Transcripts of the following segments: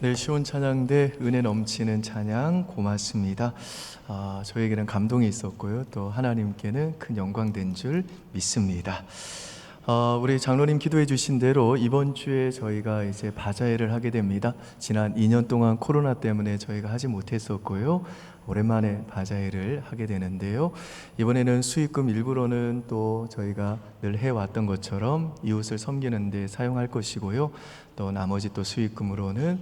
네, 시온 찬양대 은혜 넘치는 찬양 고맙습니다. 저에게는 감동이 있었고요, 또 하나님께는 큰 영광 된 줄 믿습니다. 우리 장로님 기도해 주신 대로 이번 주에 저희가 이제 바자회를 하게 됩니다. 지난 2년 동안 코로나 때문에 저희가 하지 못했었고요, 오랜만에 바자회를 하게 되는데요, 이번에는 수익금 일부로는 또 저희가 늘 해왔던 것처럼 이웃을 섬기는 데 사용할 것이고요, 또 나머지 또 수익금으로는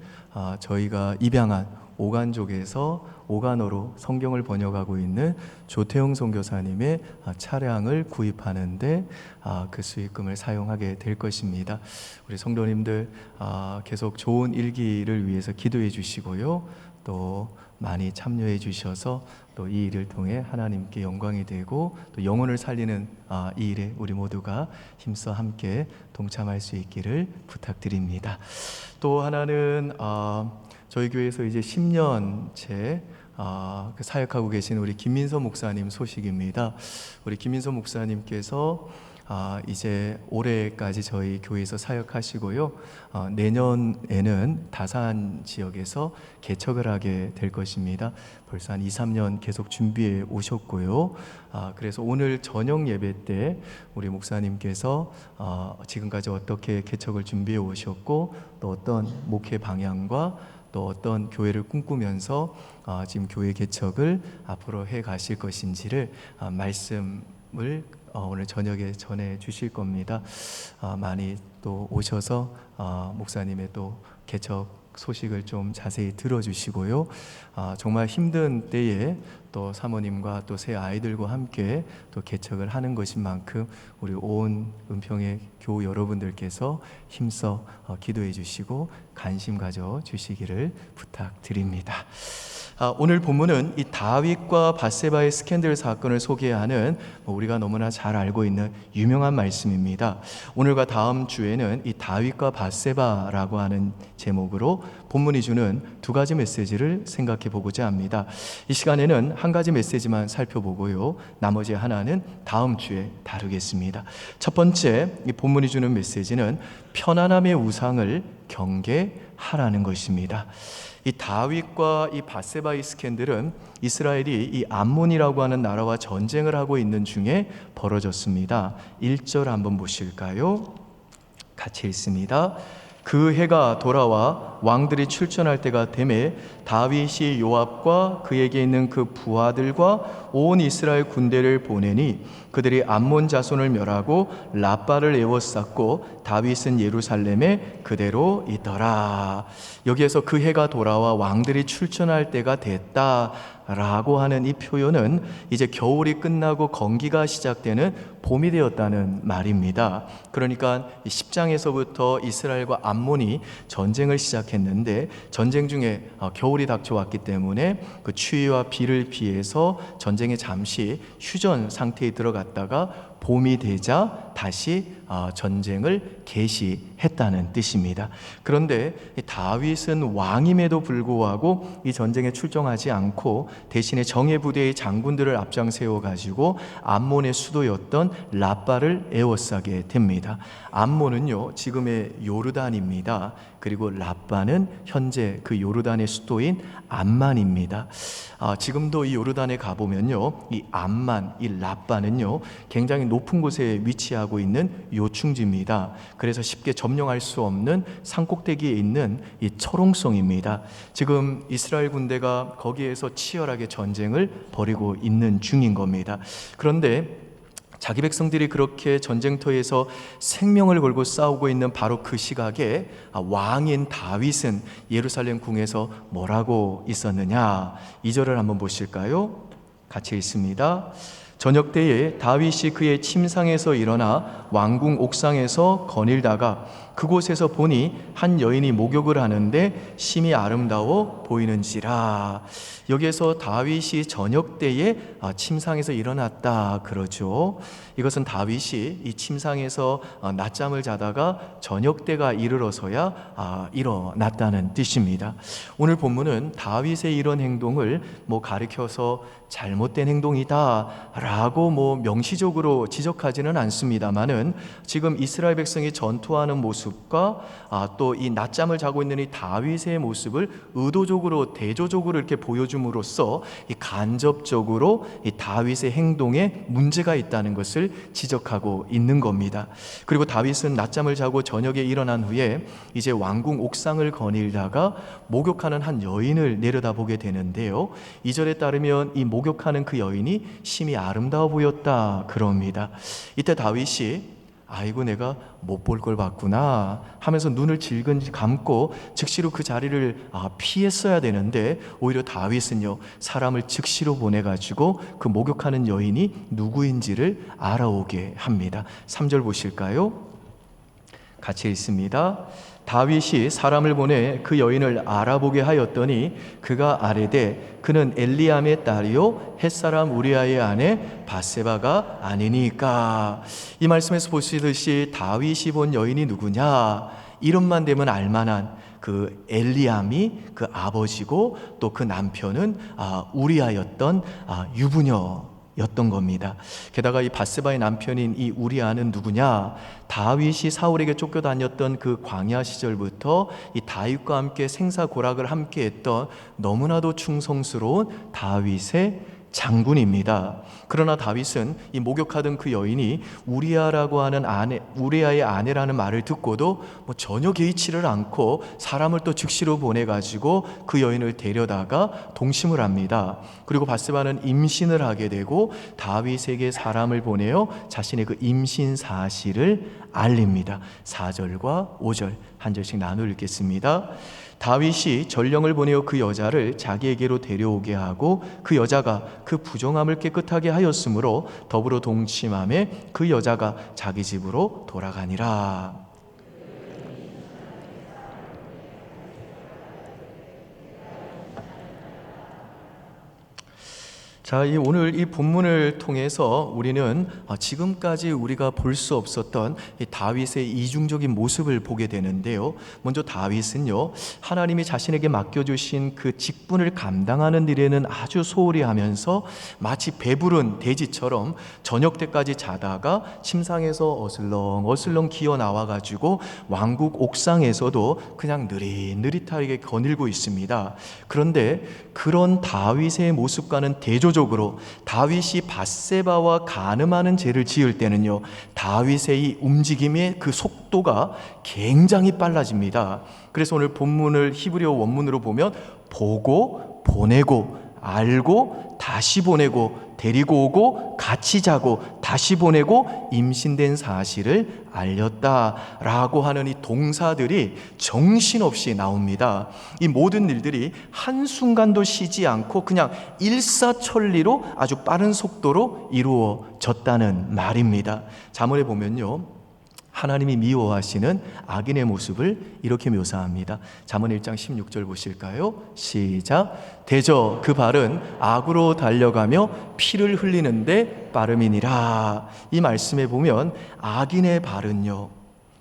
저희가 입양한 오간족에서 오간어로 성경을 번역하고 있는 조태용 선교사님의 차량을 구입하는데 그 수익금을 사용하게 될 것입니다. 우리 성도님들 계속 좋은 일기를 위해서 기도해 주시고요, 또 많이 참여해 주셔서 또 이 일을 통해 하나님께 영광이 되고 또 영혼을 살리는 이 일에 우리 모두가 힘써 함께 동참할 수 있기를 부탁드립니다. 또 하나는 저희 교회에서 이제 10년째 사역하고 계신 우리 김민서 목사님 소식입니다. 우리 김민서 목사님께서 이제 올해까지 저희 교회에서 사역하시고요, 내년에는 다산 지역에서 개척을 하게 될 것입니다. 벌써 한 2, 3년 계속 준비해 오셨고요, 그래서 오늘 저녁 예배 때 우리 목사님께서 지금까지 어떻게 개척을 준비해 오셨고 또 어떤 목회 방향과 또 어떤 교회를 꿈꾸면서 지금 교회 개척을 앞으로 해 가실 것인지를 말씀을 오늘 저녁에 전해 주실 겁니다. 많이 또 오셔서 목사님의 또 개척 소식을 좀 자세히 들어주시고요, 정말 힘든 때에 또 사모님과 또 새 아이들과 함께 또 개척을 하는 것인 만큼 우리 온 은평의 교우 여러분들께서 힘써 기도해 주시고 관심 가져 주시기를 부탁드립니다. 오늘 본문은 이 다윗과 밧세바의 스캔들 사건을 소개하는 우리가 너무나 잘 알고 있는 유명한 말씀입니다. 오늘과 다음 주에는 이 다윗과 밧세바라고 하는 제목으로 본문이 주는 두 가지 메시지를 생각해 보고자 합니다. 이 시간에는 한 가지 메시지만 살펴보고요, 나머지 하나는 다음 주에 다루겠습니다. 첫 번째, 이 본문이 주는 메시지는 편안함의 우상을 경계하라는 것입니다. 이 다윗과 이 밧세바의 스캔들은 이스라엘이 이 암몬이라고 하는 나라와 전쟁을 하고 있는 중에 벌어졌습니다. 1절 한번 보실까요? 같이 읽습니다. 그 해가 돌아와 왕들이 출전할 때가 되매 다윗이 요압과 그에게 있는 그 부하들과 온 이스라엘 군대를 보내니 그들이 암몬 자손을 멸하고 라빠를 에워쌌고 다윗은 예루살렘에 그대로 있더라. 여기에서 그 해가 돌아와 왕들이 출전할 때가 됐다 라고 하는 이 표현은 이제 겨울이 끝나고 건기가 시작되는 봄이 되었다는 말입니다. 그러니까 10장에서부터 이스라엘과 암몬이 전쟁을 시작했는데 전쟁 중에 겨울이 닥쳐왔기 때문에 그 추위와 비를 피해서 전쟁에 잠시 휴전 상태에 들어갔다가 봄이 되자 다시 전쟁을 개시했다는 뜻입니다. 그런데 다윗은 왕임에도 불구하고 이 전쟁에 출정하지 않고 대신에 정예부대의 장군들을 앞장 세워가지고 암몬의 수도였던 라빠를 에워싸게 됩니다. 암몬은요, 지금의 요르단입니다. 그리고 라빠는 현재 그 요르단의 수도인 암만입니다. 지금도 이 요르단에 가보면요, 이 암만, 이 라빠는요 굉장히 높은 곳에 위치하고 있는 요충지입니다. 그래서 쉽게 점령할 수 없는 산꼭대기에 있는 이 철옹성입니다. 지금 이스라엘 군대가 거기에서 치열하게 전쟁을 벌이고 있는 중인 겁니다. 그런데 자기 백성들이 그렇게 전쟁터에서 생명을 걸고 싸우고 있는 바로 그 시각에 왕인 다윗은 예루살렘 궁에서 뭐라고 있었느냐? 2절을 한번 보실까요? 같이 읽습니다. 저녁 때에 다윗이 그의 침상에서 일어나 왕궁 옥상에서 거닐다가 그곳에서 보니 한 여인이 목욕을 하는데 심히 아름다워 보이는지라. 여기에서 다윗이 저녁 때에 침상에서 일어났다 그러죠. 이것은 다윗이 이 침상에서 낮잠을 자다가 저녁 때가 이르러서야 일어났다는 뜻입니다. 오늘 본문은 다윗의 이런 행동을 가리켜서 잘못된 행동이다 라고 명시적으로 지적하지는 않습니다만은 지금 이스라엘 백성이 전투하는 모습 모습과 또 이 낮잠을 자고 있는 이 다윗의 모습을 의도적으로 대조적으로 이렇게 보여줌으로써 이 간접적으로 이 다윗의 행동에 문제가 있다는 것을 지적하고 있는 겁니다. 그리고 다윗은 낮잠을 자고 저녁에 일어난 후에 이제 왕궁 옥상을 거닐다가 목욕하는 한 여인을 내려다보게 되는데요, 2절에 따르면 이 목욕하는 그 여인이 심히 아름다워 보였다 그럽니다. 이때 다윗이 아이고 내가 못 볼 걸 봤구나 하면서 눈을 질끈 감고 즉시로 그 자리를 피했어야 되는데, 오히려 다윗은요 사람을 즉시로 보내가지고 그 목욕하는 여인이 누구인지를 알아오게 합니다. 3절 보실까요? 같이 읽습니다. 다윗이 사람을 보내 그 여인을 알아보게 하였더니 그가 아뢰되 그는 엘리암의 딸이요 햇사람 우리아의 아내 바세바가 아니니까. 이 말씀에서 보시듯이 다윗이 본 여인이 누구냐, 이름만 되면 알만한 그 엘리암이 그 아버지고 또 그 남편은 우리아였던 유부녀였던 겁니다. 게다가 이 바세바의 남편인 이 우리아는 누구냐, 다윗이 사울에게 쫓겨다녔던 그 광야 시절부터 이 다윗과 함께 생사고락을 함께 했던 너무나도 충성스러운 다윗의 장군입니다. 그러나 다윗은 이 목욕하던 그 여인이 우리아라고 하는 우리아의 아내라는 말을 듣고도 전혀 개의치를 않고 사람을 또 즉시로 보내가지고 그 여인을 데려다가 동침을 합니다. 그리고 바세바는 임신을 하게 되고 다윗에게 사람을 보내어 자신의 그 임신 사실을 알립니다. 4절과 5절 한 절씩 나누어 읽겠습니다. 다윗이 전령을 보내어 그 여자를 자기에게로 데려오게 하고 그 여자가 그 부정함을 깨끗하게 하였으므로 더불어 동침함에 그 여자가 자기 집으로 돌아가니라. 자, 오늘 이 본문을 통해서 우리는 지금까지 우리가 볼 수 없었던 이 다윗의 이중적인 모습을 보게 되는데요, 먼저 다윗은요 하나님이 자신에게 맡겨주신 그 직분을 감당하는 일에는 아주 소홀히 하면서 마치 배부른 돼지처럼 저녁 때까지 자다가 침상에서 어슬렁 기어 나와가지고 왕국 옥상에서도 그냥 느릿느릿하게 거닐고 있습니다. 그런데 그런 다윗의 모습과는 대조적으로 다윗이 밧세바와 간음하는 죄를 지을 때는요, 다윗의 이 움직임의 그 속도가 굉장히 빨라집니다. 그래서 오늘 본문을 히브리어 원문으로 보면 보고, 보내고, 알고, 다시 보내고, 데리고 오고, 같이 자고, 다시 보내고, 임신된 사실을 알렸다라고 하는 이 동사들이 정신없이 나옵니다. 이 모든 일들이 한순간도 쉬지 않고 그냥 일사천리로 아주 빠른 속도로 이루어졌다는 말입니다. 잠언에 보면요, 하나님이 미워하시는 악인의 모습을 이렇게 묘사합니다. 잠언 1장 16절 보실까요? 시작. 대저 그 발은 악으로 달려가며 피를 흘리는데 빠름이니라. 이 말씀에 보면 악인의 발은요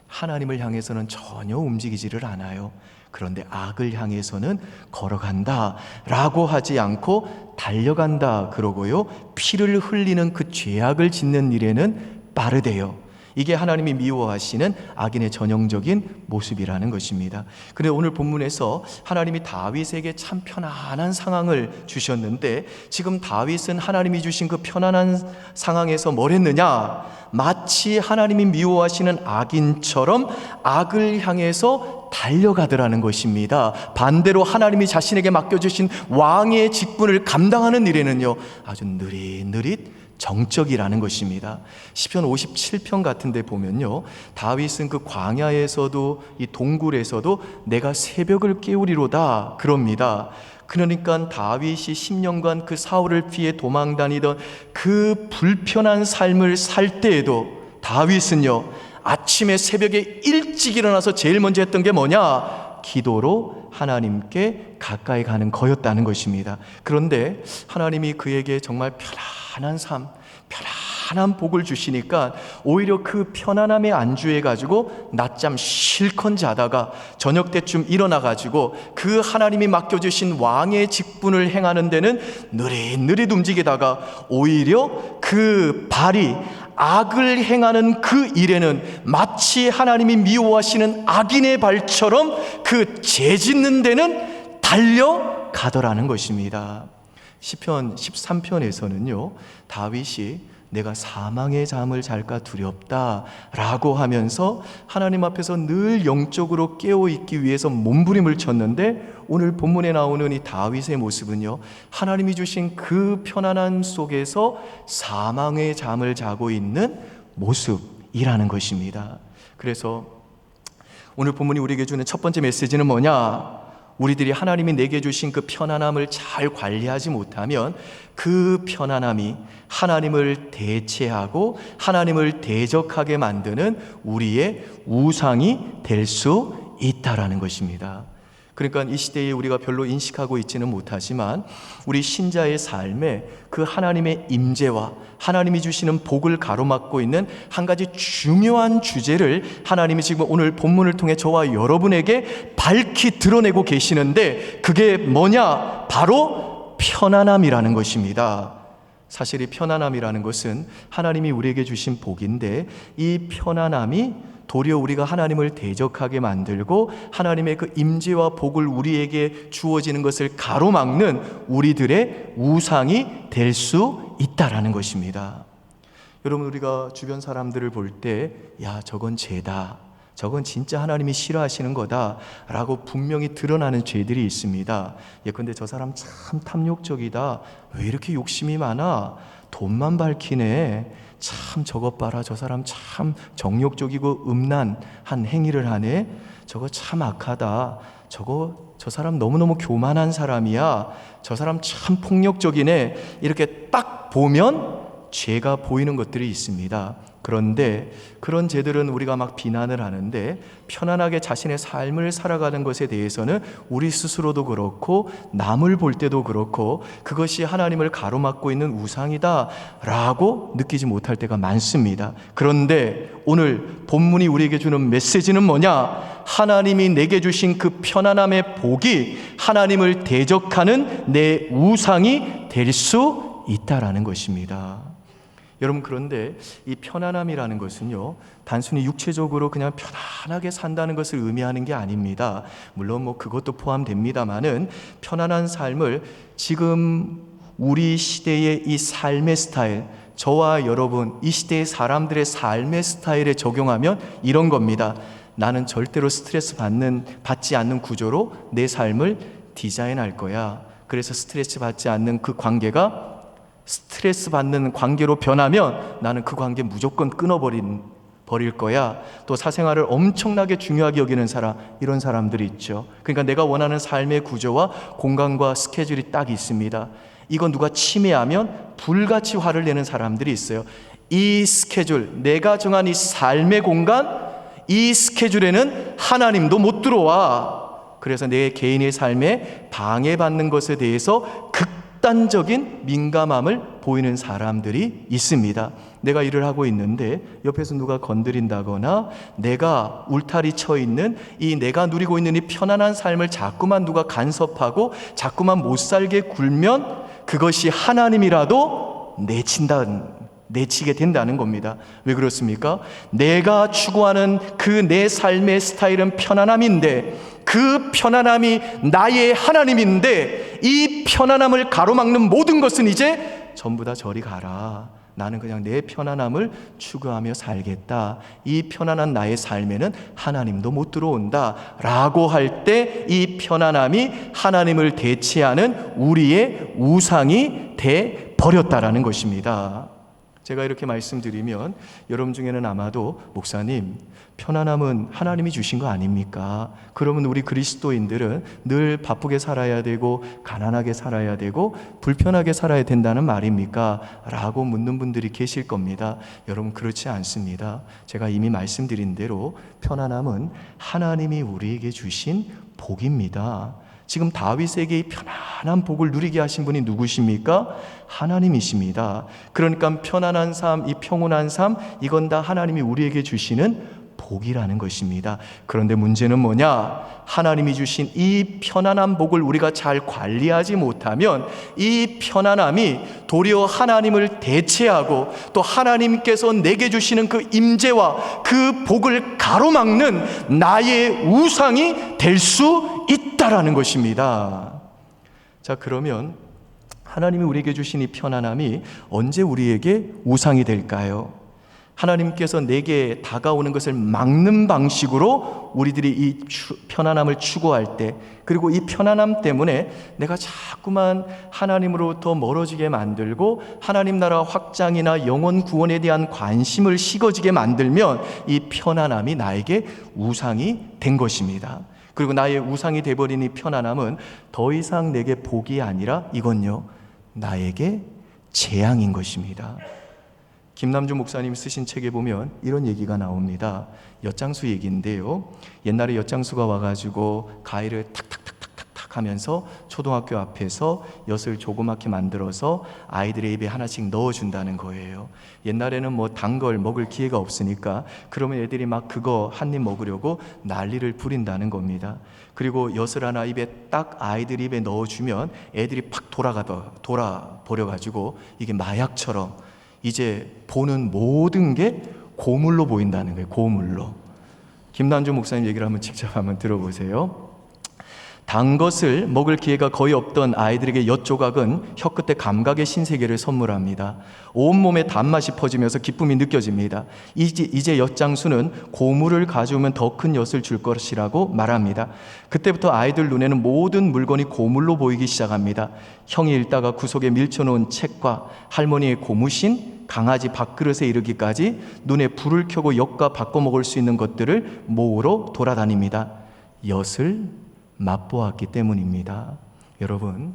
하나님을 향해서는 전혀 움직이지를 않아요. 그런데 악을 향해서는 걸어간다 라고 하지 않고 달려간다 그러고요, 피를 흘리는 그 죄악을 짓는 일에는 빠르대요. 이게 하나님이 미워하시는 악인의 전형적인 모습이라는 것입니다. 그런데 오늘 본문에서 하나님이 다윗에게 참 편안한 상황을 주셨는데, 지금 다윗은 하나님이 주신 그 편안한 상황에서 뭘 했느냐, 마치 하나님이 미워하시는 악인처럼 악을 향해서 달려가더라는 것입니다. 반대로 하나님이 자신에게 맡겨주신 왕의 직분을 감당하는 일에는요 아주 느릿느릿 정적이라는 것입니다. 시편 57편 같은 데 보면요, 다윗은 그 광야에서도 이 동굴에서도 내가 새벽을 깨우리로다 그럽니다. 그러니까 다윗이 10년간 그 사울을 피해 도망 다니던 그 불편한 삶을 살 때에도 다윗은요 아침에 새벽에 일찍 일어나서 제일 먼저 했던 게 뭐냐? 기도로 하나님께 가까이 가는 거였다는 것입니다. 그런데 하나님이 그에게 정말 편안한 삶, 편안한 복을 주시니까 오히려 그 편안함에 안주해가지고 낮잠 실컷 자다가 저녁 때쯤 일어나가지고 그 하나님이 맡겨주신 왕의 직분을 행하는 데는 느릿느릿 움직이다가 오히려 그 발이 악을 행하는 그 일에는 마치 하나님이 미워하시는 악인의 발처럼 그 죄짓는 데는 달려가더라는 것입니다. 시편 13편에서는요, 다윗이 내가 사망의 잠을 잘까 두렵다 라고 하면서 하나님 앞에서 늘 영적으로 깨어있기 위해서 몸부림을 쳤는데, 오늘 본문에 나오는 이 다윗의 모습은요, 하나님이 주신 그 편안함 속에서 사망의 잠을 자고 있는 모습이라는 것입니다. 그래서 오늘 본문이 우리에게 주는 첫 번째 메시지는 뭐냐? 우리들이 하나님이 내게 주신 그 편안함을 잘 관리하지 못하면 그 편안함이 하나님을 대체하고 하나님을 대적하게 만드는 우리의 우상이 될 수 있다라는 것입니다. 그러니까 이 시대에 우리가 별로 인식하고 있지는 못하지만 우리 신자의 삶에 그 하나님의 임재와 하나님이 주시는 복을 가로막고 있는 한 가지 중요한 주제를 하나님이 지금 오늘 본문을 통해 저와 여러분에게 밝히 드러내고 계시는데, 그게 뭐냐? 바로 편안함이라는 것입니다. 사실 이 편안함이라는 것은 하나님이 우리에게 주신 복인데, 이 편안함이 도리어 우리가 하나님을 대적하게 만들고 하나님의 그 임재와 복을 우리에게 주어지는 것을 가로막는 우리들의 우상이 될 수 있다라는 것입니다. 여러분, 우리가 주변 사람들을 볼 때 야, 저건 죄다, 저건 진짜 하나님이 싫어하시는 거다 라고 분명히 드러나는 죄들이 있습니다. 예컨대 저 사람 참 탐욕적이다, 왜 이렇게 욕심이 많아, 돈만 밝히네, 참 저것 봐라, 저 사람 참 정욕적이고 음란한 행위를 하네, 저거 참 악하다, 저 사람 너무너무 교만한 사람이야, 저 사람 참 폭력적이네, 이렇게 딱 보면 죄가 보이는 것들이 있습니다. 그런데 그런 죄들은 우리가 막 비난을 하는데, 편안하게 자신의 삶을 살아가는 것에 대해서는 우리 스스로도 그렇고 남을 볼 때도 그렇고 그것이 하나님을 가로막고 있는 우상이다 라고 느끼지 못할 때가 많습니다. 그런데 오늘 본문이 우리에게 주는 메시지는 뭐냐? 하나님이 내게 주신 그 편안함의 복이 하나님을 대적하는 내 우상이 될 수 있다라는 것입니다. 여러분, 그런데 이 편안함이라는 것은요, 단순히 육체적으로 그냥 편안하게 산다는 것을 의미하는 게 아닙니다. 물론 그것도 포함됩니다만은, 편안한 삶을 지금 우리 시대의 이 삶의 스타일, 저와 여러분 이 시대의 사람들의 삶의 스타일에 적용하면 이런 겁니다. 나는 절대로 스트레스 받지 않는 구조로 내 삶을 디자인할 거야. 그래서 스트레스 받지 않는 그 관계가 스트레스 받는 관계로 변하면 나는 그 관계 무조건 끊어버릴 거야. 또 사생활을 엄청나게 중요하게 여기는 사람, 이런 사람들이 있죠. 그러니까 내가 원하는 삶의 구조와 공간과 스케줄이 딱 있습니다. 이건 누가 침해하면 불같이 화를 내는 사람들이 있어요. 이 스케줄, 내가 정한 이 삶의 공간, 이 스케줄에는 하나님도 못 들어와. 그래서 내 개인의 삶에 방해받는 것에 대해서 극단적인 민감함을 보이는 사람들이 있습니다. 내가 일을 하고 있는데 옆에서 누가 건드린다거나 내가 울타리 쳐 있는 이 내가 누리고 있는 이 편안한 삶을 자꾸만 누가 간섭하고 자꾸만 못 살게 굴면 그것이 하나님이라도 내치게 된다는 겁니다. 왜 그렇습니까? 내가 추구하는 그 내 삶의 스타일은 편안함인데, 그 편안함이 나의 하나님인데, 이 편안함을 가로막는 모든 것은 이제 전부 다 저리 가라. 나는 그냥 내 편안함을 추구하며 살겠다. 이 편안한 나의 삶에는 하나님도 못 들어온다 라고 할 때 이 편안함이 하나님을 대체하는 우리의 우상이 돼 버렸다라는 것입니다. 제가 이렇게 말씀드리면 여러분 중에는 아마도 목사님, 편안함은 하나님이 주신 거 아닙니까? 그러면 우리 그리스도인들은 늘 바쁘게 살아야 되고 가난하게 살아야 되고 불편하게 살아야 된다는 말입니까? 라고 묻는 분들이 계실 겁니다. 여러분, 그렇지 않습니다. 제가 이미 말씀드린 대로 편안함은 하나님이 우리에게 주신 복입니다. 지금 다윗에게 이 편안한 복을 누리게 하신 분이 누구십니까? 하나님이십니다. 그러니까 편안한 삶, 이 평온한 삶, 이건 다 하나님이 우리에게 주시는 복이라는 것입니다. 그런데 문제는 뭐냐? 하나님이 주신 이 편안한 복을 우리가 잘 관리하지 못하면 이 편안함이 도리어 하나님을 대체하고 또 하나님께서 내게 주시는 그 임재와 그 복을 가로막는 나의 우상이 될 수 있다라는 것입니다. 자, 그러면 하나님이 우리에게 주신 이 편안함이 언제 우리에게 우상이 될까요? 하나님께서 내게 다가오는 것을 막는 방식으로 우리들이 이 편안함을 추구할 때, 그리고 이 편안함 때문에 내가 자꾸만 하나님으로부터 멀어지게 만들고 하나님 나라 확장이나 영혼 구원에 대한 관심을 식어지게 만들면 이 편안함이 나에게 우상이 된 것입니다. 그리고 나의 우상이 되어버린 이 편안함은 더 이상 내게 복이 아니라 이건요, 나에게 재앙인 것입니다. 김남주 목사님 쓰신 책에 보면 이런 얘기가 나옵니다. 엿장수 얘기인데요, 옛날에 엿장수가 와가지고 가위를 탁탁탁탁탁 하면서 초등학교 앞에서 엿을 조그맣게 만들어서 아이들의 입에 하나씩 넣어준다는 거예요. 옛날에는 뭐 단 걸 먹을 기회가 없으니까 그러면 애들이 막 그거 한 입 먹으려고 난리를 부린다는 겁니다. 그리고 엿을 하나 입에 딱 아이들 입에 넣어주면 애들이 팍 돌아버려가지고 이게 마약처럼 이제 보는 모든 게 고물로 보인다는 거예요. 고물로. 김남주 목사님 얘기를 한번 직접 한번 들어보세요. 단 것을 먹을 기회가 거의 없던 아이들에게 엿 조각은 혀끝에 감각의 신세계를 선물합니다. 온몸에 단맛이 퍼지면서 기쁨이 느껴집니다. 이제 엿장수는 고물을 가져오면 더 큰 엿을 줄 것이라고 말합니다. 그때부터 아이들 눈에는 모든 물건이 고물로 보이기 시작합니다. 형이 읽다가 구석에 밀쳐놓은 책과 할머니의 고무신, 강아지 밥그릇에 이르기까지 눈에 불을 켜고 엿과 바꿔 먹을 수 있는 것들을 모으러 돌아다닙니다. 엿을 맛보았기 때문입니다. 여러분,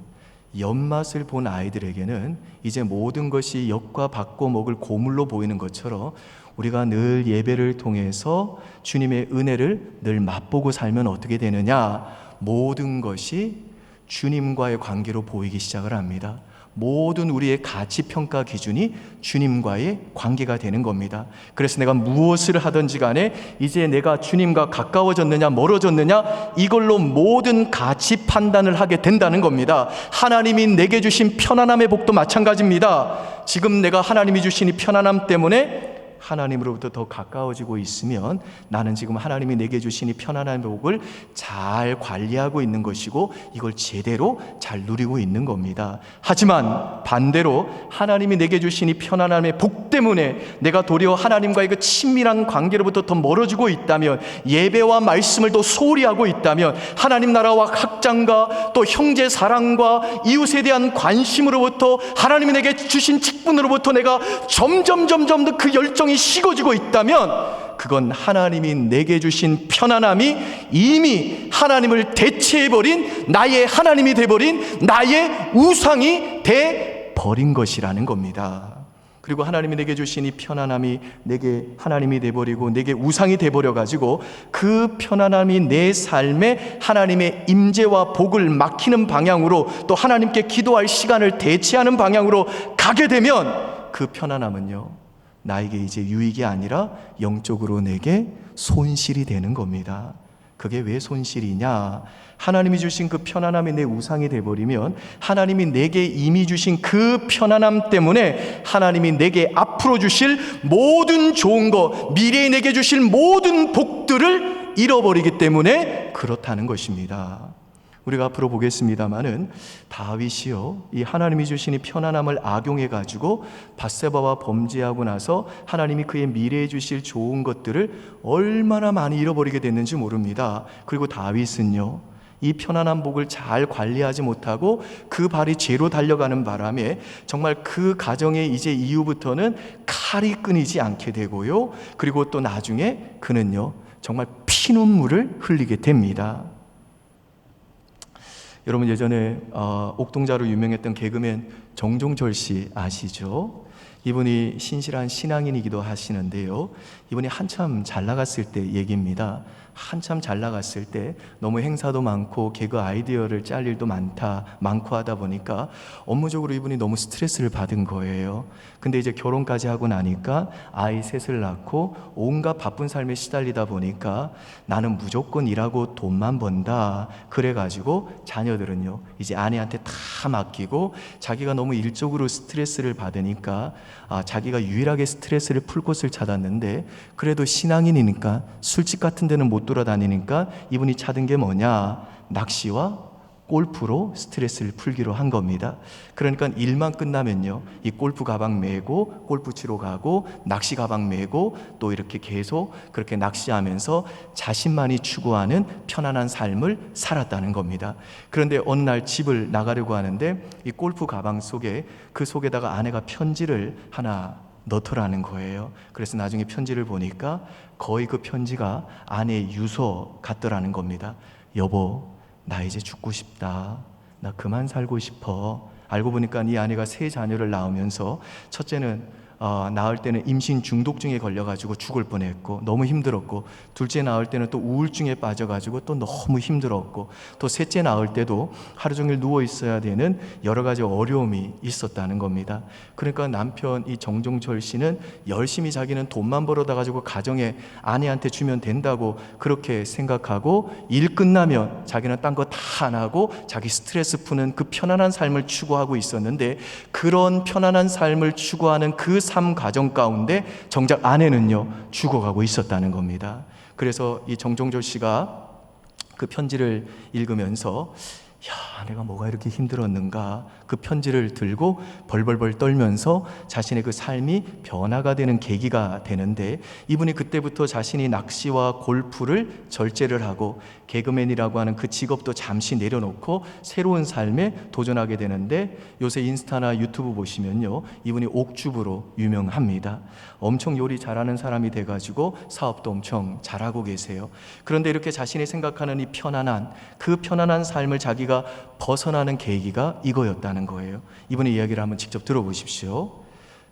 엿맛을 본 아이들에게는 이제 모든 것이 엿과 바꿔 먹을 고물로 보이는 것처럼 우리가 늘 예배를 통해서 주님의 은혜를 늘 맛보고 살면 어떻게 되느냐? 모든 것이 주님과의 관계로 보이기 시작을 합니다. 모든 우리의 가치평가 기준이 주님과의 관계가 되는 겁니다. 그래서 내가 무엇을 하든지 간에 이제 내가 주님과 가까워졌느냐 멀어졌느냐 이걸로 모든 가치 판단을 하게 된다는 겁니다. 하나님이 내게 주신 편안함의 복도 마찬가지입니다. 지금 내가 하나님이 주신 이 편안함 때문에 하나님으로부터 더 가까워지고 있으면 나는 지금 하나님이 내게 주신 이 편안한 복을 잘 관리하고 있는 것이고 이걸 제대로 잘 누리고 있는 겁니다. 하지만 반대로 하나님이 내게 주신 이 편안함의 복 때문에 내가 도리어 하나님과의 그 친밀한 관계로부터 더 멀어지고 있다면, 예배와 말씀을 더 소홀히 하고 있다면, 하나님 나라와 확장과 또 형제 사랑과 이웃에 대한 관심으로부터 하나님이 내게 주신 직분으로부터 내가 점점 더 그 열정이 식어지고 있다면 그건 하나님이 내게 주신 편안함이 이미 하나님을 대체해버린 나의 하나님이 돼버린 나의 우상이 돼버린 것이라는 겁니다. 그리고 하나님이 내게 주신 이 편안함이 내게 하나님이 돼버리고 내게 우상이 돼버려가지고 그 편안함이 내 삶에 하나님의 임재와 복을 막히는 방향으로 또 하나님께 기도할 시간을 대체하는 방향으로 가게 되면 그 편안함은요, 나에게 이제 유익이 아니라 영적으로 내게 손실이 되는 겁니다. 그게 왜 손실이냐? 하나님이 주신 그 편안함이 내 우상이 돼버리면 하나님이 내게 이미 주신 그 편안함 때문에 하나님이 내게 앞으로 주실 모든 좋은 것, 미래에 내게 주실 모든 복들을 잃어버리기 때문에 그렇다는 것입니다. 우리가 앞으로 보겠습니다마는 다윗이요, 이 하나님이 주신 이 편안함을 악용해 가지고 밧세바와 범죄하고 나서 하나님이 그의 미래에 주실 좋은 것들을 얼마나 많이 잃어버리게 됐는지 모릅니다. 그리고 다윗은요, 이 편안한 복을 잘 관리하지 못하고 그 발이 죄로 달려가는 바람에 정말 그 가정에 이제 이후부터는 칼이 끊이지 않게 되고요, 그리고 또 나중에 그는요 정말 피눈물을 흘리게 됩니다. 여러분, 예전에 옥동자로 유명했던 개그맨 정종철 씨 아시죠? 이분이 신실한 신앙인이기도 하시는데요. 이분이 한참 잘 나갔을 때 얘기입니다. 한참 잘 나갔을 때 너무 행사도 많고 개그 아이디어를 짤 일도 많고 하다 보니까 업무적으로 이분이 너무 스트레스를 받은 거예요. 근데 이제 결혼까지 하고 나니까 아이 셋을 낳고 온갖 바쁜 삶에 시달리다 보니까 나는 무조건 일하고 돈만 번다. 그래가지고 자녀들은요 이제 아내한테 다 맡기고 자기가 너무 일적으로 스트레스를 받으니까 자기가 유일하게 스트레스를 풀 곳을 찾았는데, 그래도 신앙인이니까 술집 같은 데는 못 돌아다니니까 이분이 찾은 게 뭐냐? 낚시와 골프로 스트레스를 풀기로 한 겁니다. 그러니까 일만 끝나면요 이 골프 가방 메고 골프 치러 가고 낚시 가방 메고 또 이렇게 계속 그렇게 낚시하면서 자신만이 추구하는 편안한 삶을 살았다는 겁니다. 그런데 어느 날 집을 나가려고 하는데 이 골프 가방 속에 그 속에다가 아내가 편지를 하나 넣더라는 거예요. 그래서 나중에 편지를 보니까 거의 그 편지가 아내의 유서 같더라는 겁니다. 여보, 나 이제 죽고 싶다. 나 그만 살고 싶어. 알고 보니까 이 아내가 세 자녀를 낳으면서 첫째는 낳을 때는 임신 중독증에 걸려가지고 죽을 뻔했고 너무 힘들었고, 둘째 낳을 때는 또 우울증에 빠져가지고 또 너무 힘들었고, 또 셋째 낳을 때도 하루 종일 누워 있어야 되는 여러 가지 어려움이 있었다는 겁니다. 그러니까 남편 이 정종철 씨는 열심히 자기는 돈만 벌어다 가지고 가정에 아내한테 주면 된다고 그렇게 생각하고, 일 끝나면 자기는 딴 거 다 안 하고 자기 스트레스 푸는 그 편안한 삶을 추구하고 있었는데, 그런 편안한 삶을 추구하는 그 삶 과정 가운데 정작 아내는요 죽어가고 있었다는 겁니다. 그래서 이 정종철 씨가 그 편지를 읽으면서 내가 뭐가 이렇게 힘들었는가, 그 편지를 들고 벌벌벌 떨면서 자신의 그 삶이 변화가 되는 계기가 되는데, 이분이 그때부터 자신이 낚시와 골프를 절제를 하고 개그맨이라고 하는 그 직업도 잠시 내려놓고 새로운 삶에 도전하게 되는데, 요새 인스타나 유튜브 보시면요 이분이 옥주부로 유명합니다. 엄청 요리 잘하는 사람이 돼가지고 사업도 엄청 잘하고 계세요. 그런데 이렇게 자신이 생각하는 이 편안한 그 편안한 삶을 자기가 벗어나는 계기가 이거였다는 거예요. 이분의 이야기를 한번 직접 들어보십시오.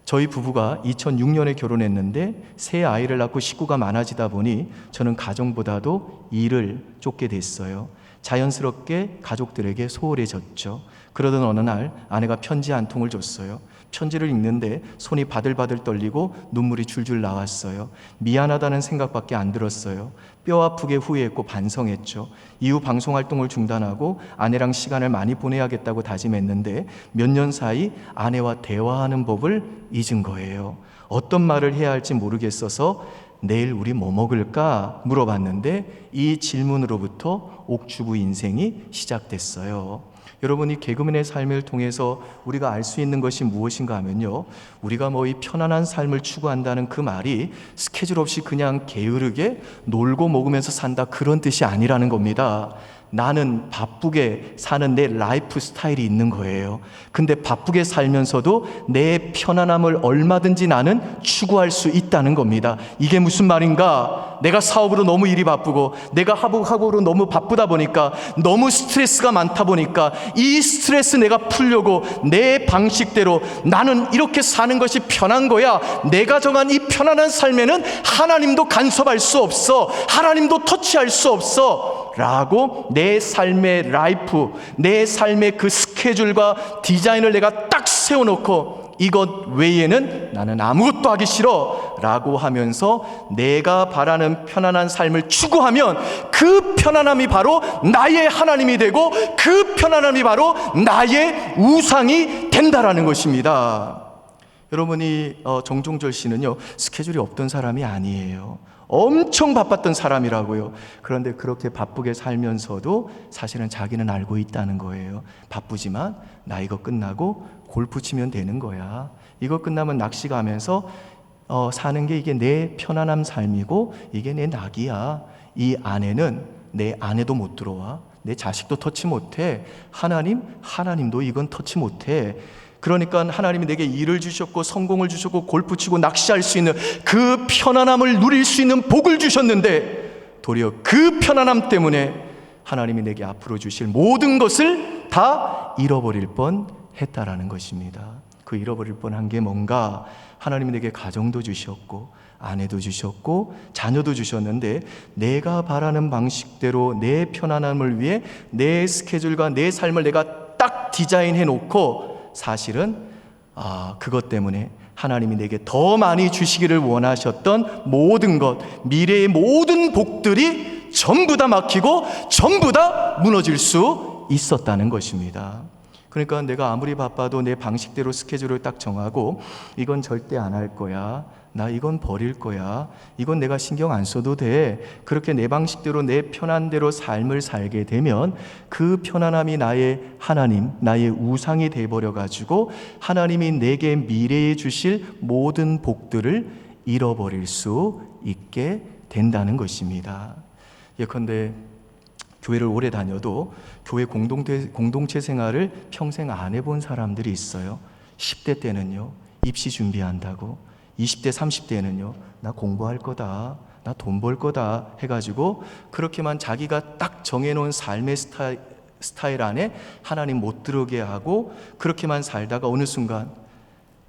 저희 부부가 2006년에 결혼했는데 새 아이를 낳고 식구가 많아지다 보니 저는 가정보다도 일을 쫓게 됐어요. 자연스럽게 가족들에게 소홀해졌죠. 그러던 어느 날 아내가 편지 한 통을 줬어요. 편지를 읽는데 손이 바들바들 떨리고 눈물이 줄줄 나왔어요. 미안하다는 생각밖에 안 들었어요. 뼈 아프게 후회했고 반성했죠. 이후 방송활동을 중단하고 아내랑 시간을 많이 보내야겠다고 다짐했는데 몇 년 사이 아내와 대화하는 법을 잊은 거예요. 어떤 말을 해야 할지 모르겠어서 내일 우리 뭐 먹을까 물어봤는데 이 질문으로부터 옥주부 인생이 시작됐어요. 여러분, 이 개그맨의 삶을 통해서 우리가 알 수 있는 것이 무엇인가 하면요, 우리가 뭐 이 편안한 삶을 추구한다는 그 말이 스케줄 없이 그냥 게으르게 놀고 먹으면서 산다 그런 뜻이 아니라는 겁니다. 나는 바쁘게 사는 내 라이프 스타일이 있는 거예요. 근데 바쁘게 살면서도 내 편안함을 얼마든지 나는 추구할 수 있다는 겁니다. 이게 무슨 말인가? 내가 사업으로 너무 일이 바쁘고 내가 학업으로 너무 바쁘다 보니까 너무 스트레스가 많다 보니까 이 스트레스 내가 풀려고 내 방식대로 나는 이렇게 사는 것이 편한 거야. 내가 정한 이 편안한 삶에는 하나님도 간섭할 수 없어. 하나님도 터치할 수 없어. 라고 내 삶의 라이프, 내 삶의 그 스케줄과 디자인을 내가 딱 세워놓고 이것 외에는 나는 아무것도 하기 싫어 라고 하면서 내가 바라는 편안한 삶을 추구하면 그 편안함이 바로 나의 하나님이 되고 그 편안함이 바로 나의 우상이 된다라는 것입니다. 여러분이 정종철 씨는요 스케줄이 없던 사람이 아니에요. 엄청 바빴던 사람이라고요. 그런데 그렇게 바쁘게 살면서도 사실은 자기는 알고 있다는 거예요. 바쁘지만 나 이거 끝나고 골프 치면 되는 거야. 이거 끝나면 낚시 가면서 사는 게 이게 내 편안한 삶이고 이게 내 낙이야. 이 안에는 내 아내도 못 들어와. 내 자식도 터치 못해. 하나님도 이건 터치 못해. 그러니까 하나님이 내게 일을 주셨고 성공을 주셨고 골프 치고 낚시할 수 있는 그 편안함을 누릴 수 있는 복을 주셨는데 도리어 그 편안함 때문에 하나님이 내게 앞으로 주실 모든 것을 다 잃어버릴 뻔 했다라는 것입니다. 그 잃어버릴 뻔한 게 뭔가, 하나님이 내게 가정도 주셨고 아내도 주셨고 자녀도 주셨는데 내가 바라는 방식대로 내 편안함을 위해 내 스케줄과 내 삶을 내가 딱 디자인해 놓고, 사실은 그것 때문에 하나님이 내게 더 많이 주시기를 원하셨던 모든 것, 미래의 모든 복들이 전부 다 막히고 전부 다 무너질 수 있었다는 것입니다. 그러니까 내가 아무리 바빠도 내 방식대로 스케줄을 딱 정하고 이건 절대 안 할 거야, 나 이건 버릴 거야, 이건 내가 신경 안 써도 돼, 그렇게 내 방식대로 내 편한 대로 삶을 살게 되면 그 편안함이 나의 하나님, 나의 우상이 돼버려가지고 하나님이 내게 미래에 주실 모든 복들을 잃어버릴 수 있게 된다는 것입니다. 예컨대 교회를 오래 다녀도 교회 공동체 생활을 평생 안 해본 사람들이 있어요. 10대 때는요, 입시 준비한다고, 20대, 30대는요, 나 공부할 거다, 나 돈 벌 거다 해가지고 그렇게만 자기가 딱 정해놓은 삶의 스타일 안에 하나님 못 들어오게 하고 그렇게만 살다가 어느 순간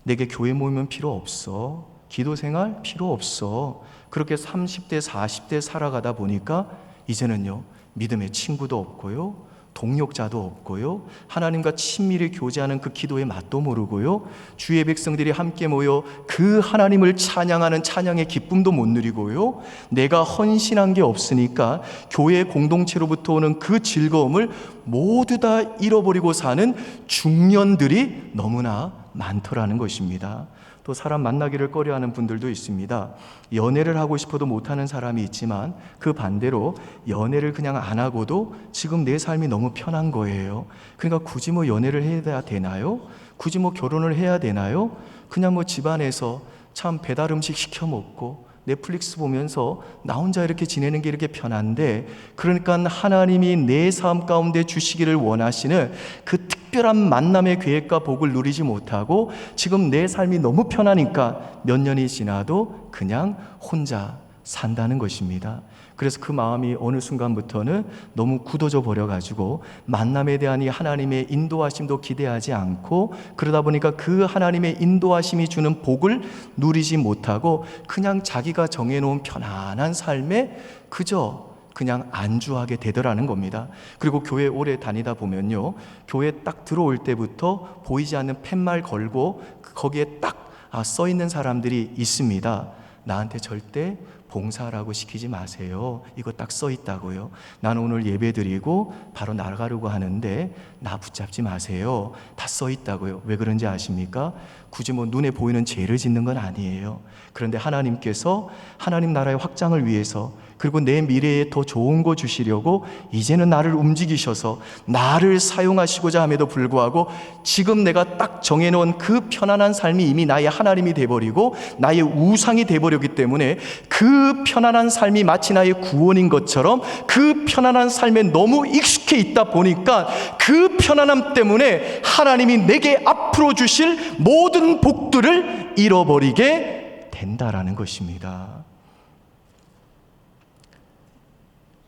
내게 교회 모이면 필요 없어, 기도 생활 필요 없어, 그렇게 30대, 40대 살아가다 보니까 이제는요, 믿음의 친구도 없고요, 동력자도 없고요, 하나님과 친밀히 교제하는 그 기도의 맛도 모르고요, 주의 백성들이 함께 모여 그 하나님을 찬양하는 찬양의 기쁨도 못 누리고요, 내가 헌신한 게 없으니까 교회 공동체로부터 오는 그 즐거움을 모두 다 잃어버리고 사는 중년들이 너무나 많더라는 것입니다. 또 사람 만나기를 꺼려하는 분들도 있습니다. 연애를 하고 싶어도 못하는 사람이 있지만 그 반대로 연애를 그냥 안 하고도 지금 내 삶이 너무 편한 거예요. 그러니까 굳이 뭐 연애를 해야 되나요? 굳이 뭐 결혼을 해야 되나요? 그냥 뭐 집안에서 참 배달 음식 시켜 먹고 넷플릭스 보면서 나 혼자 이렇게 지내는 게 이렇게 편한데, 그러니까 하나님이 내 삶 가운데 주시기를 원하시는 그 특별한 만남의 계획과 복을 누리지 못하고 지금 내 삶이 너무 편하니까 몇 년이 지나도 그냥 혼자 산다는 것입니다. 그래서 그 마음이 어느 순간부터는 너무 굳어져 버려가지고 만남에 대한 이 하나님의 인도하심도 기대하지 않고, 그러다 보니까 그 하나님의 인도하심이 주는 복을 누리지 못하고 그냥 자기가 정해놓은 편안한 삶에 그저 그냥 안주하게 되더라는 겁니다. 그리고 교회 오래 다니다 보면요, 교회 딱 들어올 때부터 보이지 않는 팻말 걸고 거기에 딱 써 있는 사람들이 있습니다. 나한테 절대 봉사라고 시키지 마세요. 이거 딱 써 있다고요. 나는 오늘 예배 드리고 바로 나가려고 하는데 나 붙잡지 마세요. 다 써 있다고요. 왜 그런지 아십니까? 굳이 뭐 눈에 보이는 죄를 짓는 건 아니에요. 그런데 하나님께서 하나님 나라의 확장을 위해서, 그리고 내 미래에 더 좋은 거 주시려고 이제는 나를 움직이셔서 나를 사용하시고자 함에도 불구하고 지금 내가 딱 정해놓은 그 편안한 삶이 이미 나의 하나님이 돼버리고 나의 우상이 돼버렸기 때문에 그 편안한 삶이 마치 나의 구원인 것처럼 그 편안한 삶에 너무 익숙해 있다 보니까 그 편안함 때문에 하나님이 내게 앞으로 주실 모든 복들을 잃어버리게 된다라는 것입니다.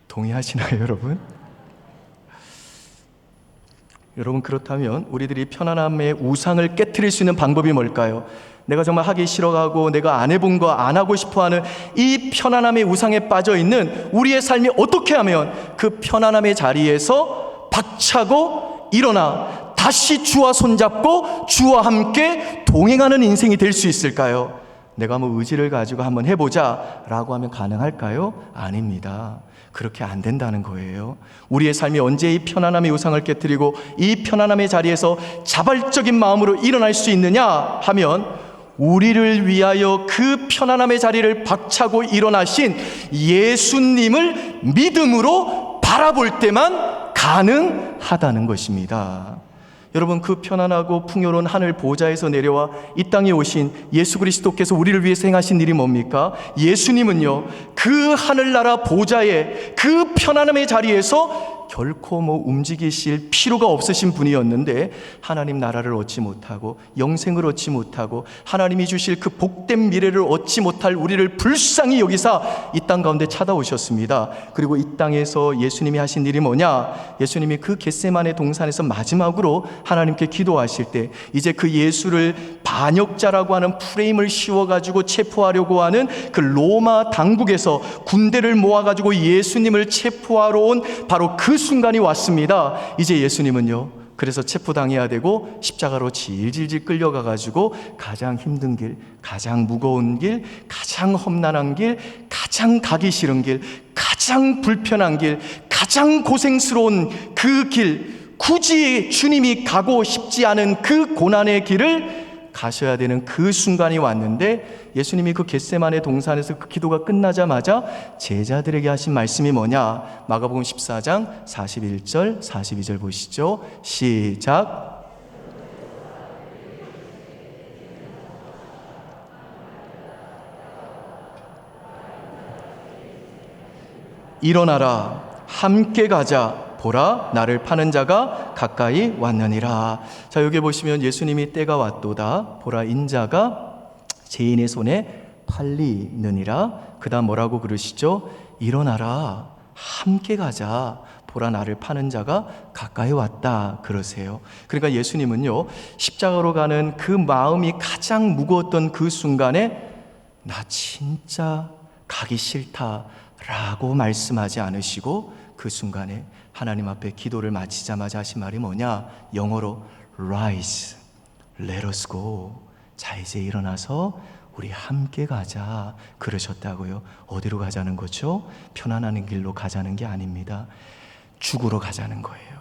동의하시나요, 여러분? 여러분, 그렇다면 우리들이 편안함의 우상을 깨트릴 수 있는 방법이 뭘까요? 내가 정말 하기 싫어하고 내가 안 해본 거 안 하고 싶어하는 이 편안함의 우상에 빠져있는 우리의 삶이 어떻게 하면 그 편안함의 자리에서 박차고 일어나 다시 주와 손잡고 주와 함께 동행하는 인생이 될 수 있을까요? 내가 뭐 의지를 가지고 한번 해보자 라고 하면 가능할까요? 아닙니다. 그렇게 안 된다는 거예요. 우리의 삶이 언제 이 편안함의 우상을 깨뜨리고 이 편안함의 자리에서 자발적인 마음으로 일어날 수 있느냐 하면, 우리를 위하여 그 편안함의 자리를 박차고 일어나신 예수님을 믿음으로 바라볼 때만 가능하다는 것입니다. 여러분, 그 편안하고 풍요로운 하늘 보좌에서 내려와 이 땅에 오신 예수 그리스도께서 우리를 위해서 행하신 일이 뭡니까? 예수님은요, 그 하늘나라 보좌에 그 편안함의 자리에서 결코 움직이실 필요가 없으신 분이었는데 하나님 나라를 얻지 못하고 영생을 얻지 못하고 하나님이 주실 그 복된 미래를 얻지 못할 우리를 불쌍히 여기사 이 땅 가운데 찾아오셨습니다. 그리고 이 땅에서 예수님이 하신 일이 뭐냐? 예수님이 그 겟세마네 동산에서 마지막으로 하나님께 기도하실 때 이제 그 예수를 반역자라고 하는 프레임을 씌워가지고 체포하려고 하는 그 로마 당국에서 군대를 모아가지고 예수님을 체포하러 온 바로 그 순간이 왔습니다. 이제 예수님은요, 그래서 체포당해야 되고 십자가로 질질질 끌려가가지고 가장 힘든 길, 가장 무거운 길, 가장 험난한 길, 가장 가기 싫은 길, 가장 불편한 길, 가장 고생스러운 그 길, 굳이 주님이 가고 싶지 않은 그 고난의 길을 가셔야 되는 그 순간이 왔는데 예수님이 그 겟세마네 동산에서 그 기도가 끝나자마자 제자들에게 하신 말씀이 뭐냐? 마가복음 14장 41절 42절 보시죠. 시작. 일어나라, 함께 가자. 보라, 나를 파는 자가 가까이 왔느니라. 자, 여기 보시면 예수님이 때가 왔도다. 보라, 인자가 죄인의 손에 팔리느니라. 그 다음 뭐라고 그러시죠? 일어나라, 함께 가자. 보라, 나를 파는 자가 가까이 왔다. 그러세요. 그러니까 예수님은요, 십자가로 가는 그 마음이 가장 무거웠던 그 순간에 나 진짜 가기 싫다라고 말씀하지 않으시고 그 순간에 하나님 앞에 기도를 마치자마자 하신 말이 뭐냐? 영어로 Rise, let us go. 자, 이제 일어나서 우리 함께 가자 그러셨다고요. 어디로 가자는 거죠? 편안한 길로 가자는 게 아닙니다. 죽으러 가자는 거예요.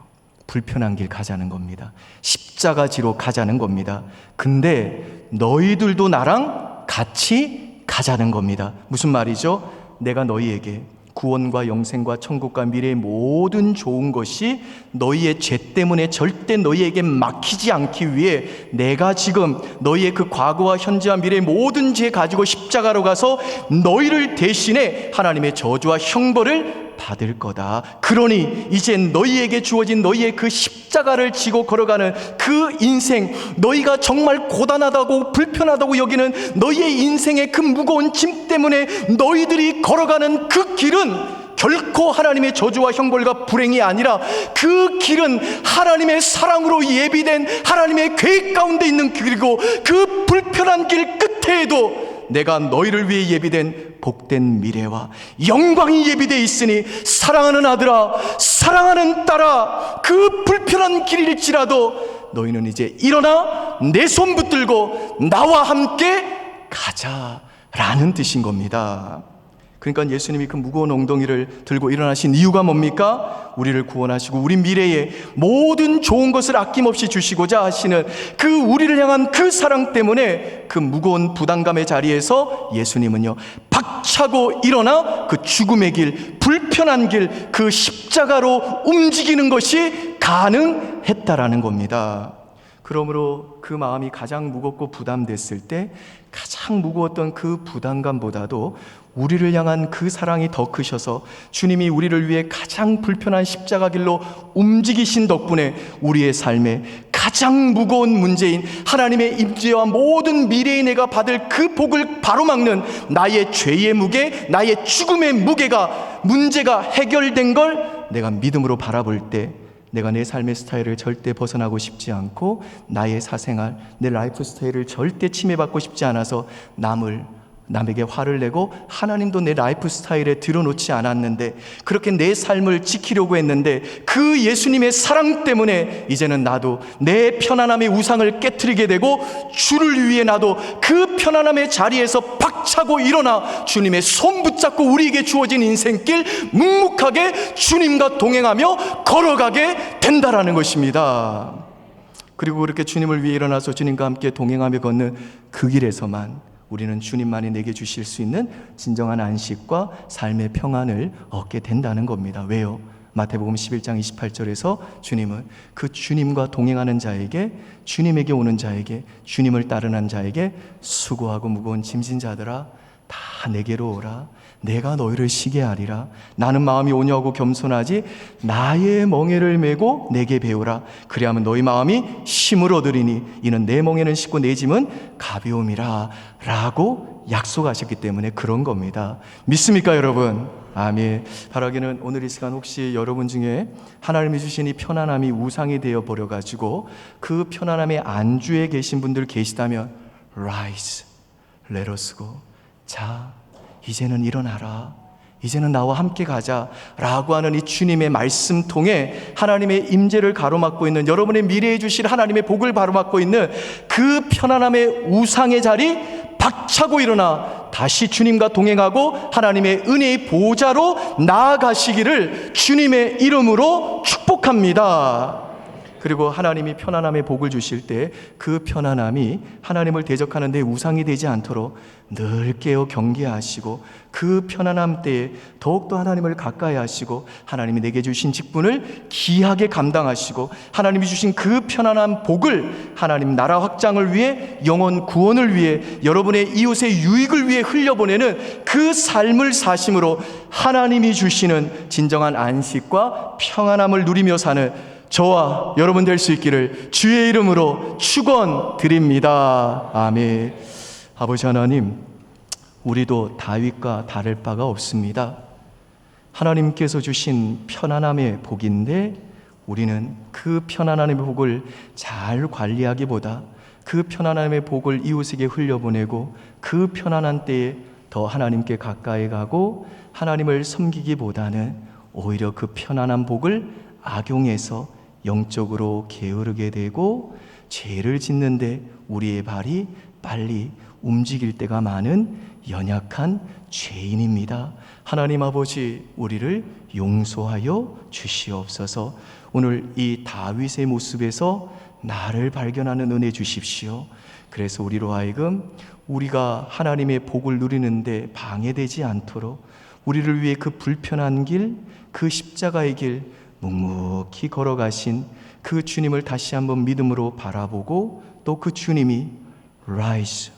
불편한 길 가자는 겁니다. 십자가지로 가자는 겁니다. 근데 너희들도 나랑 같이 가자는 겁니다. 무슨 말이죠? 내가 너희에게 구원과 영생과 천국과 미래의 모든 좋은 것이 너희의 죄 때문에 절대 너희에게 막히지 않기 위해 내가 지금 너희의 그 과거와 현재와 미래의 모든 죄 가지고 십자가로 가서 너희를 대신해 하나님의 저주와 형벌을 받을 거다. 그러니 이제 너희에게 주어진 너희의 그 십자가를 지고 걸어가는 그 인생, 너희가 정말 고단하다고 불편하다고 여기는 너희의 인생의 그 무거운 짐 때문에 너희들이 걸어가는 그 길은 결코 하나님의 저주와 형벌과 불행이 아니라 그 길은 하나님의 사랑으로 예비된 하나님의 계획 가운데 있는 길이고 그 불편한 길 끝에도 내가 너희를 위해 예비된 복된 미래와 영광이 예비되어 있으니 사랑하는 아들아, 사랑하는 딸아, 그 불편한 길일지라도 너희는 이제 일어나 내 손 붙들고 나와 함께 가자라는 뜻인 겁니다. 그러니까 예수님이 그 무거운 엉덩이를 들고 일어나신 이유가 뭡니까? 우리를 구원하시고 우리 미래에 모든 좋은 것을 아낌없이 주시고자 하시는 그 우리를 향한 그 사랑 때문에 그 무거운 부담감의 자리에서 예수님은요, 박차고 일어나 그 죽음의 길, 불편한 길, 그 십자가로 움직이는 것이 가능했다라는 겁니다. 그러므로 그 마음이 가장 무겁고 부담됐을 때 가장 무거웠던 그 부담감보다도 우리를 향한 그 사랑이 더 크셔서 주님이 우리를 위해 가장 불편한 십자가 길로 움직이신 덕분에 우리의 삶에 가장 무거운 문제인 하나님의 임재와 모든 미래의 내가 받을 그 복을 바로막는 나의 죄의 무게, 나의 죽음의 무게가, 문제가 해결된 걸 내가 믿음으로 바라볼 때 내가 내 삶의 스타일을 절대 벗어나고 싶지 않고 나의 사생활, 내 라이프 스타일을 절대 침해받고 싶지 않아서 남에게 화를 내고 하나님도 내 라이프 스타일에 들어놓지 않았는데 그렇게 내 삶을 지키려고 했는데 그 예수님의 사랑 때문에 이제는 나도 내 편안함의 우상을 깨트리게 되고 주를 위해 나도 그 편안함의 자리에서 박차고 일어나 주님의 손 붙잡고 우리에게 주어진 인생길 묵묵하게 주님과 동행하며 걸어가게 된다라는 것입니다. 그리고 그렇게 주님을 위해 일어나서 주님과 함께 동행하며 걷는 그 길에서만 우리는 주님만이 내게 주실 수 있는 진정한 안식과 삶의 평안을 얻게 된다는 겁니다. 왜요? 마태복음 11장 28절에서 주님은 그 주님과 동행하는 자에게, 주님에게 오는 자에게, 주님을 따르는 자에게 수고하고 무거운 짐진 자들아 다 내게로 오라. 내가 너희를 쉬게 하리라. 나는 마음이 온유하고 겸손하지 나의 멍에를 메고 내게 배우라. 그리하면 너희 마음이 쉼을 얻으리니 이는 내 멍에는 쉽고 내 짐은 가벼움이라 라고 약속하셨기 때문에 그런 겁니다. 믿습니까 여러분? 아멘. 바라기는 오늘 이 시간 혹시 여러분 중에 하나님이 주신 이 편안함이 우상이 되어 버려가지고 그 편안함의 안주에 계신 분들 계시다면 Rise, let us go. 자, 이제는 일어나라. 이제는 나와 함께 가자 라고 하는 이 주님의 말씀 통해 하나님의 임재를 가로막고 있는, 여러분의 미래에 주실 하나님의 복을 가로막고 있는 그 편안함의 우상의 자리 박차고 일어나 다시 주님과 동행하고 하나님의 은혜의 보좌로 나아가시기를 주님의 이름으로 축복합니다. 그리고 하나님이 편안함의 복을 주실 때 그 편안함이 하나님을 대적하는 데 우상이 되지 않도록 늘 깨어 경계하시고 그 편안함 때에 더욱더 하나님을 가까이 하시고 하나님이 내게 주신 직분을 귀하게 감당하시고 하나님이 주신 그 편안한 복을 하나님 나라 확장을 위해, 영혼 구원을 위해, 여러분의 이웃의 유익을 위해 흘려보내는 그 삶을 사심으로 하나님이 주시는 진정한 안식과 평안함을 누리며 사는 저와 여러분 될 수 있기를 주의 이름으로 축원드립니다. 아멘. 아버지 하나님, 우리도 다윗과 다를 바가 없습니다. 하나님께서 주신 편안함의 복인데 우리는 그 편안함의 복을 잘 관리하기보다 그 편안함의 복을 이웃에게 흘려보내고 그 편안한 때에 더 하나님께 가까이 가고 하나님을 섬기기보다는 오히려 그 편안한 복을 악용해서 영적으로 게으르게 되고 죄를 짓는데 우리의 발이 빨리 움직일 때가 많은 연약한 죄인입니다. 하나님 아버지, 우리를 용서하여 주시옵소서. 오늘 이 다윗의 모습에서 나를 발견하는 은혜 주십시오. 그래서 우리로 하여금 우리가 하나님의 복을 누리는데 방해되지 않도록 우리를 위해 그 불편한 길, 그 십자가의 길 묵묵히 걸어가신 그 주님을 다시 한번 믿음으로 바라보고 또 그 주님이 Rise,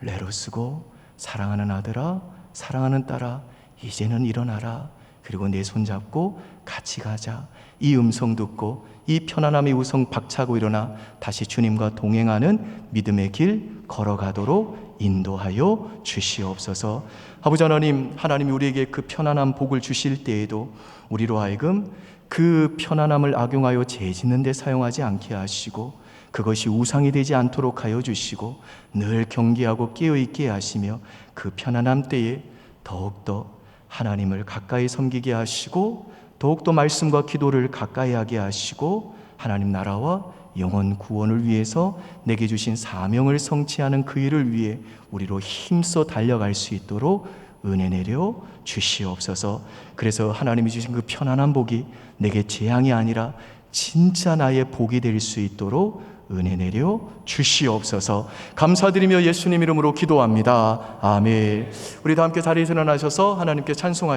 let us go. 사랑하는 아들아, 사랑하는 딸아, 이제는 일어나라. 그리고 내 손잡고 같이 가자. 이 음성 듣고 이 편안함의 우성 박차고 일어나 다시 주님과 동행하는 믿음의 길 걸어가도록 인도하여 주시옵소서. 아버지 하나님, 하나님이 우리에게 그 편안한 복을 주실 때에도 우리로 하여금 그 편안함을 악용하여 죄 짓는 데 사용하지 않게 하시고 그것이 우상이 되지 않도록 하여 주시고 늘 경계하고 깨어있게 하시며 그 편안함 때에 더욱더 하나님을 가까이 섬기게 하시고 더욱더 말씀과 기도를 가까이 하게 하시고 하나님 나라와 영혼 구원을 위해서 내게 주신 사명을 성취하는 그 일을 위해 우리로 힘써 달려갈 수 있도록 은혜 내려 주시옵소서. 그래서 하나님이 주신 그 편안한 복이 내게 재앙이 아니라 진짜 나의 복이 될 수 있도록 은혜 내려 주시옵소서. 감사드리며 예수님 이름으로 기도합니다. 아멘. 우리 다 함께 자리에서 일어나셔서 하나님께 찬송하시겠습니다.